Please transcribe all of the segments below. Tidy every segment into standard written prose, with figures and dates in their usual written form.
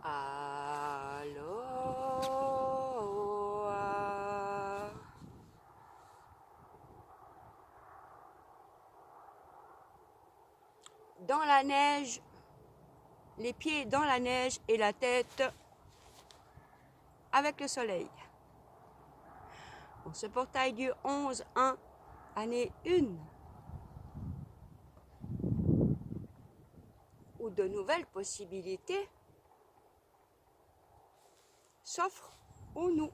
Aloha. Dans la neige, les pieds dans la neige et la tête avec le soleil. En ce portail du 11-1, année 1, où de nouvelles possibilités s'offrent aux nous.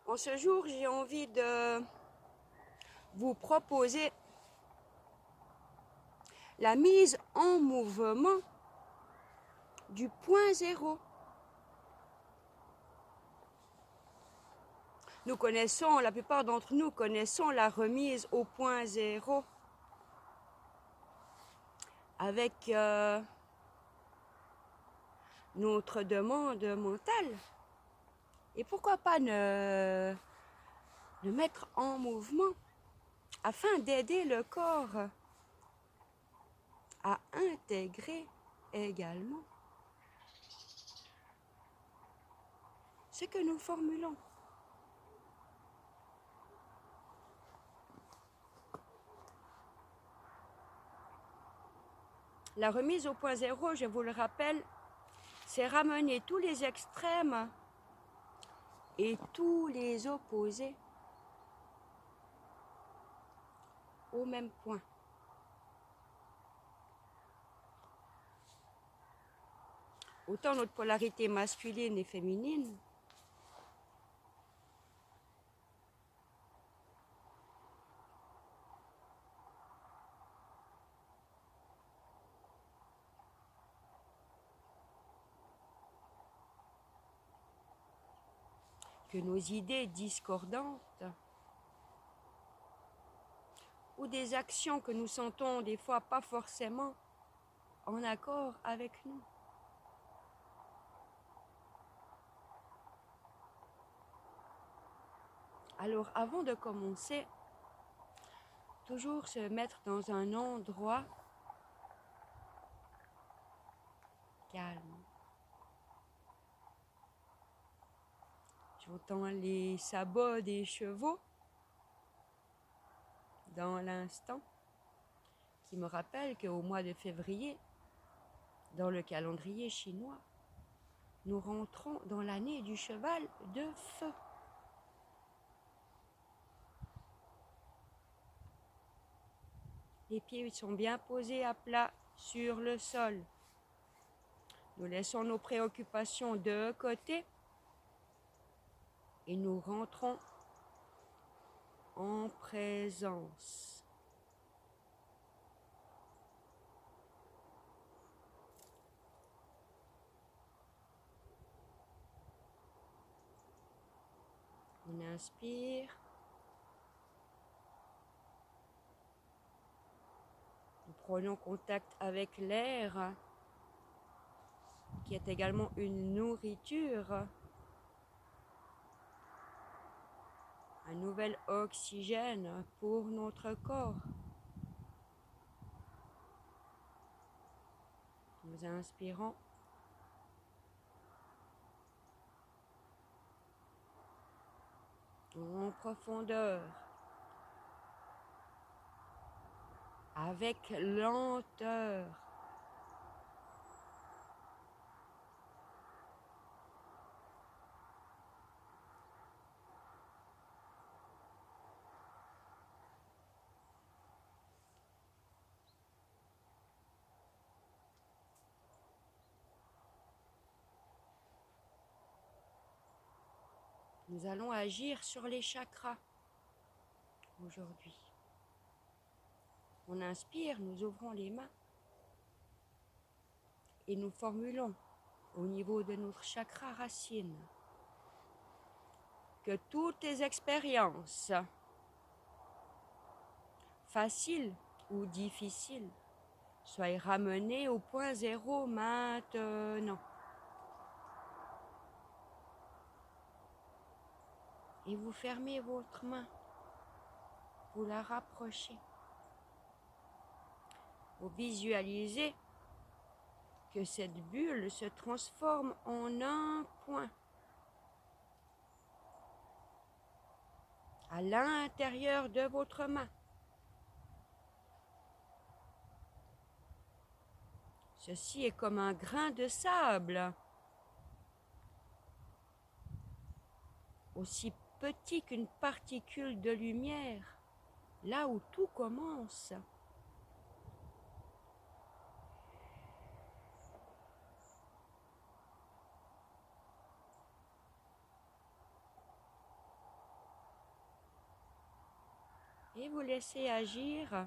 En ce jour, j'ai envie de vous proposer la mise en mouvement du point zéro. Nous connaissons, la plupart d'entre nous connaissons la remise au point zéro avec notre demande mentale. Et pourquoi pas le mettre en mouvement afin d'aider le corps à intégrer également ce que nous formulons. La remise au point zéro, je vous le rappelle, c'est ramener tous les extrêmes et tous les opposés au même point. Autant notre polarité masculine et féminine que nos idées discordantes ou des actions que nous sentons des fois pas forcément en accord avec nous. Alors avant de commencer, toujours se mettre dans un endroit calme. J'entends les sabots des chevaux dans l'instant qui me rappelle qu'au mois de février, dans le calendrier chinois, nous rentrons dans l'année du cheval de feu. Les pieds sont bien posés à plat sur le sol. Nous laissons nos préoccupations de côté et nous rentrons en présence. On inspire. Nous prenons contact avec l'air, qui est également une nourriture, un nouvel oxygène pour notre corps. Nous inspirons. En profondeur, avec lenteur. Nous allons agir sur les chakras aujourd'hui. On inspire, nous ouvrons les mains et nous formulons au niveau de notre chakra racine que toutes les expériences, faciles ou difficiles, soient ramenées au point zéro maintenant. Et vous fermez votre main, vous la rapprochez. Vous visualisez que cette bulle se transforme en un point à l'intérieur de votre main. Ceci est comme un grain de sable, aussi petit qu'une particule de lumière, là où tout commence. Et vous laissez agir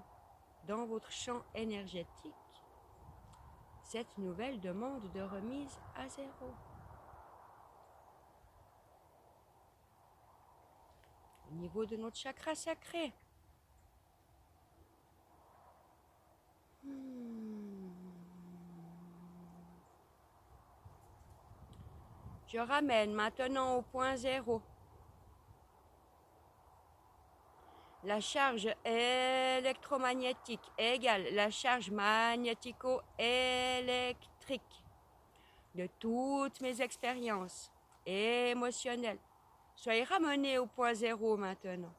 dans votre champ énergétique cette nouvelle demande de remise à zéro. Au niveau de notre chakra sacré. Je ramène maintenant au point zéro la charge électromagnétique égale la charge magnético-électrique de toutes mes expériences émotionnelles. Soyez ramenés au point zéro maintenant.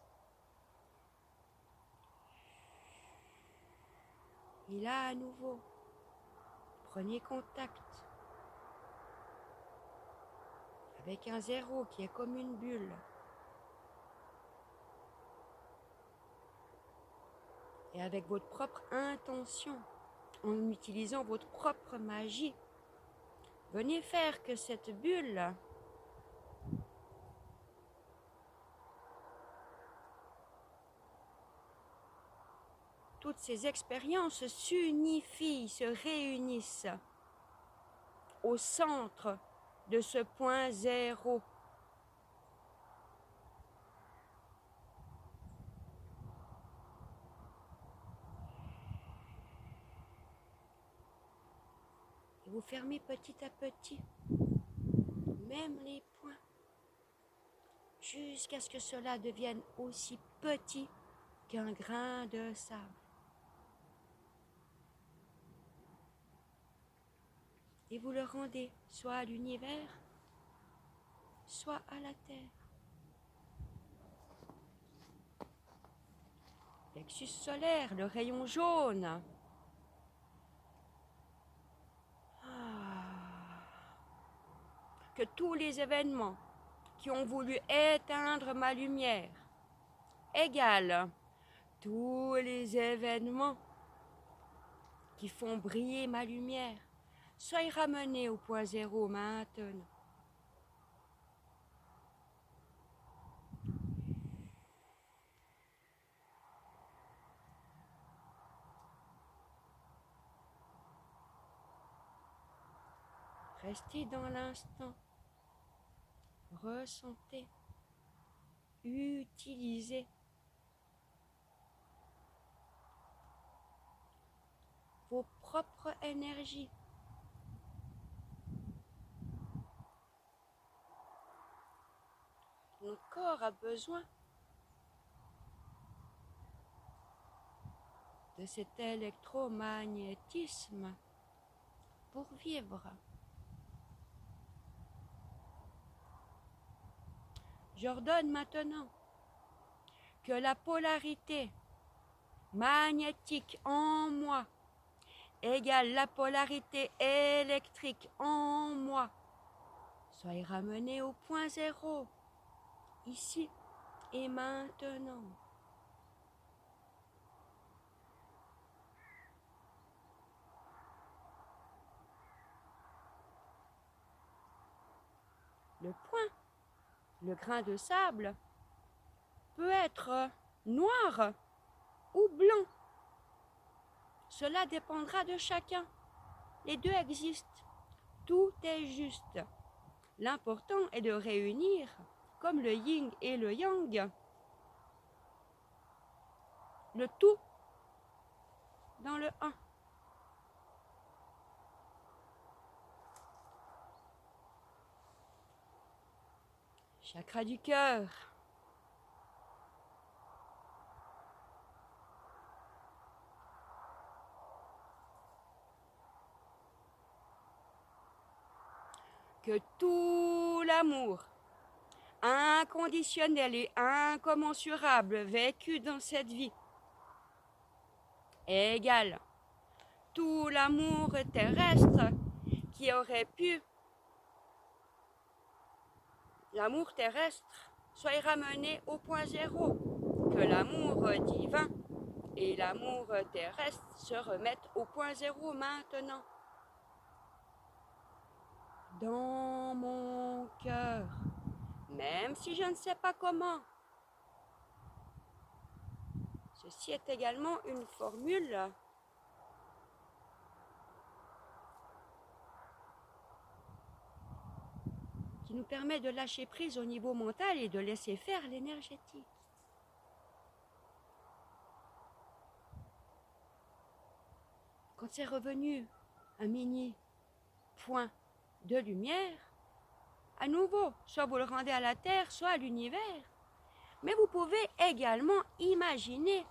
Et là, à nouveau, prenez contact avec un zéro qui est comme une bulle. Et avec votre propre intention, en utilisant votre propre magie, venez faire que cette bulle toutes ces expériences s'unifient, se réunissent au centre de ce point zéro. Et vous fermez petit à petit, même les points, jusqu'à ce que cela devienne aussi petit qu'un grain de sable. Et vous le rendez soit à l'univers, soit à la terre. Plexus solaire, le rayon jaune. Que tous les événements qui ont voulu éteindre ma lumière égale tous les événements qui font briller ma lumière soient ramenés au point zéro maintenant. Restez dans l'instant. Ressentez. Utilisez vos propres énergies. Notre corps a besoin de cet électromagnétisme pour vivre. J'ordonne maintenant que la polarité magnétique en moi égale la polarité électrique en moi. Soyez ramenés au point zéro, ici et maintenant. Le point, le grain de sable, peut être noir ou blanc. Cela dépendra de chacun. Les deux existent. Tout est juste. L'important est de réunir, comme le yin et le yang, le tout dans le un. Chakra du cœur. que tout l'amour inconditionnel et incommensurable vécu dans cette vie égale tout l'amour terrestre qui aurait pu, l'amour terrestre, soit ramené au point zéro, que l'amour divin et l'amour terrestre se remettent au point zéro maintenant. Dans mon cœur, même si je ne sais pas comment. Ceci est également une formule qui nous permet de lâcher prise au niveau mental et de laisser faire l'énergétique. Quand c'est revenu un mini point de lumière, à nouveau, soit vous le rendez à la Terre, soit à l'univers. Mais vous pouvez également imaginer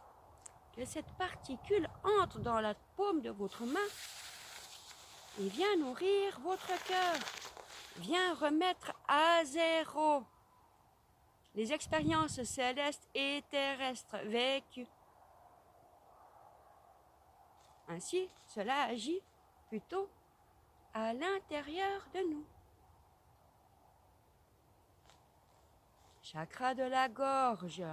que cette particule entre dans la paume de votre main et vient nourrir votre cœur, vient remettre à zéro les expériences célestes et terrestres vécues. Ainsi, cela agit plutôt à l'intérieur de nous. Chakra de la gorge.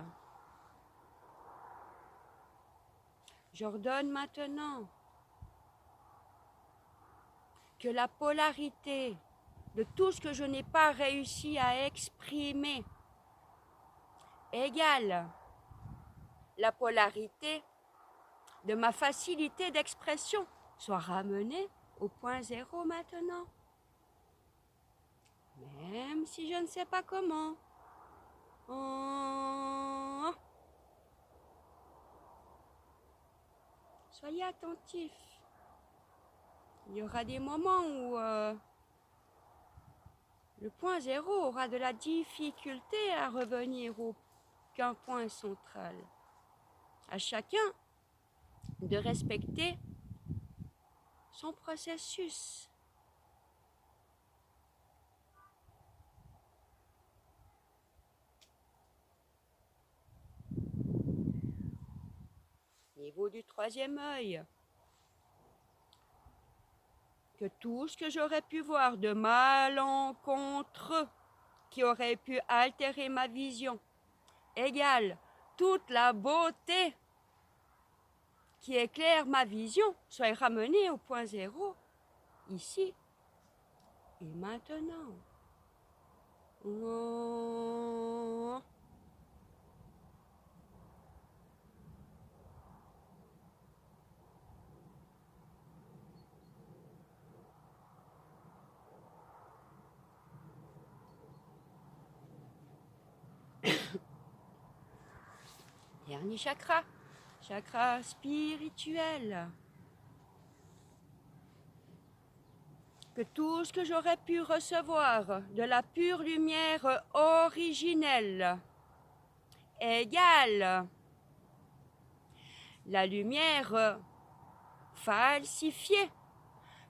J'ordonne maintenant que la polarité de tout ce que je n'ai pas réussi à exprimer égale la polarité de ma facilité d'expression soit ramenée au point zéro maintenant. Même si je ne sais pas comment. Oh. Soyez attentifs. Il y aura des moments où le point zéro aura de la difficulté à revenir au point central. À chacun de respecter son processus. Niveau du troisième œil. Que tout ce que j'aurais pu voir de malencontreux qui aurait pu altérer ma vision égale toute la beauté qui éclaire ma vision soit ramenée au point zéro, ici et maintenant. Oh. Dernier chakra, chakra spirituel. Que tout ce que j'aurais pu recevoir de la pure lumière originelle égale la lumière falsifiée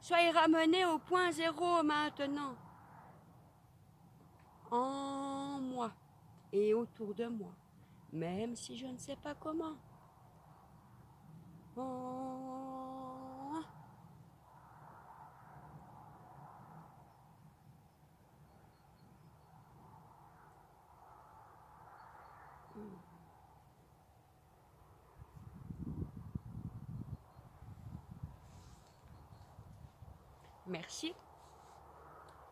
soit ramenée au point zéro maintenant, en moi et autour de moi, même si je ne sais pas comment. Oh. Merci,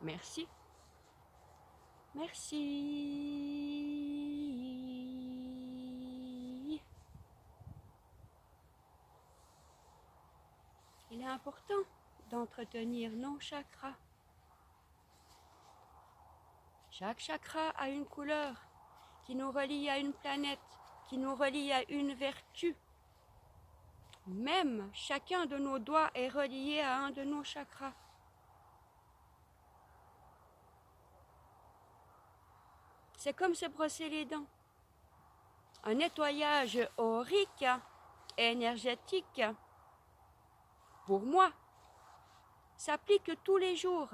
merci, merci. Il est important d'entretenir nos chakras. Chaque chakra a une couleur qui nous relie à une planète, qui nous relie à une vertu. Même chacun de nos doigts est relié à un de nos chakras. C'est comme se brosser les dents. Un nettoyage aurique, énergétique, pour moi, s'applique tous les jours.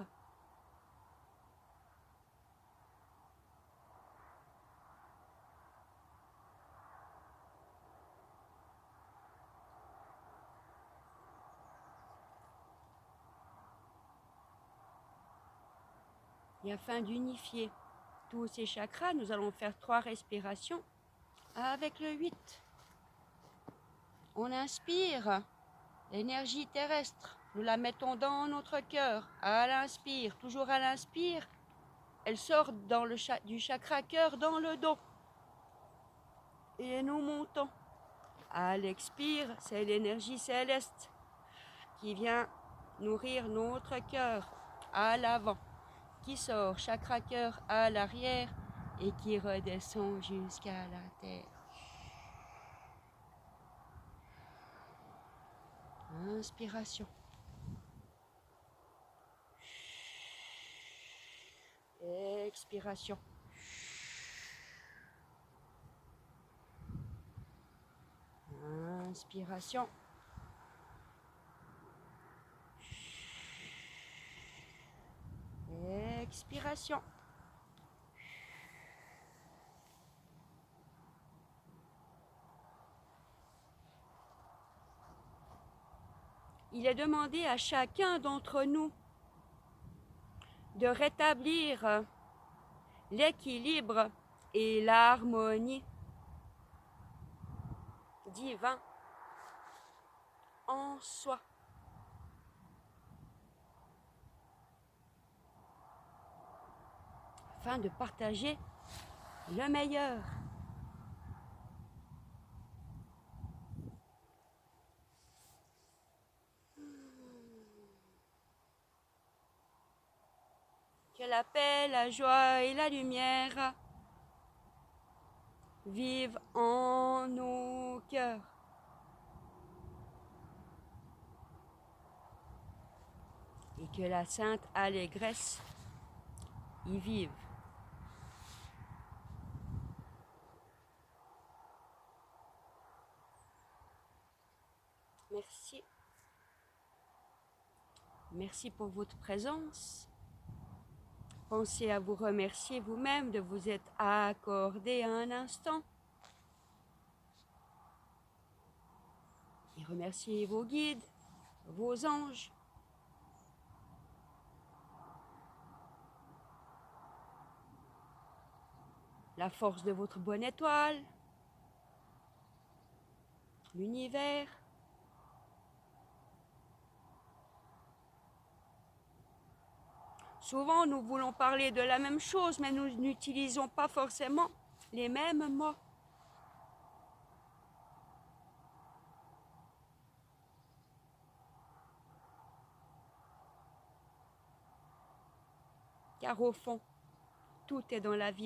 Et afin d'unifier tous ces chakras, nous allons faire 3 respirations avec le 8. On inspire l'énergie terrestre, nous la mettons dans notre cœur. À l'inspire, toujours à l'inspire, elle sort du chakra cœur dans le dos. Et nous montons. À l'expire, c'est l'énergie céleste qui vient nourrir notre cœur à l'avant, qui sort chakra cœur à l'arrière et qui redescend jusqu'à la terre. Inspiration. Expiration. Inspiration. Expiration. Il est demandé à chacun d'entre nous de rétablir l'équilibre et l'harmonie divin en soi. Afin de partager le meilleur. Que la paix, la joie et la lumière vivent en nos cœurs. Et que la sainte allégresse y vive. Merci. Merci pour votre présence. Pensez à vous remercier vous-même de vous être accordé un instant. Et remerciez vos guides, vos anges. La force de votre bonne étoile. L'univers. Souvent, nous voulons parler de la même chose, mais nous n'utilisons pas forcément les mêmes mots. Car au fond, tout est dans la vibration.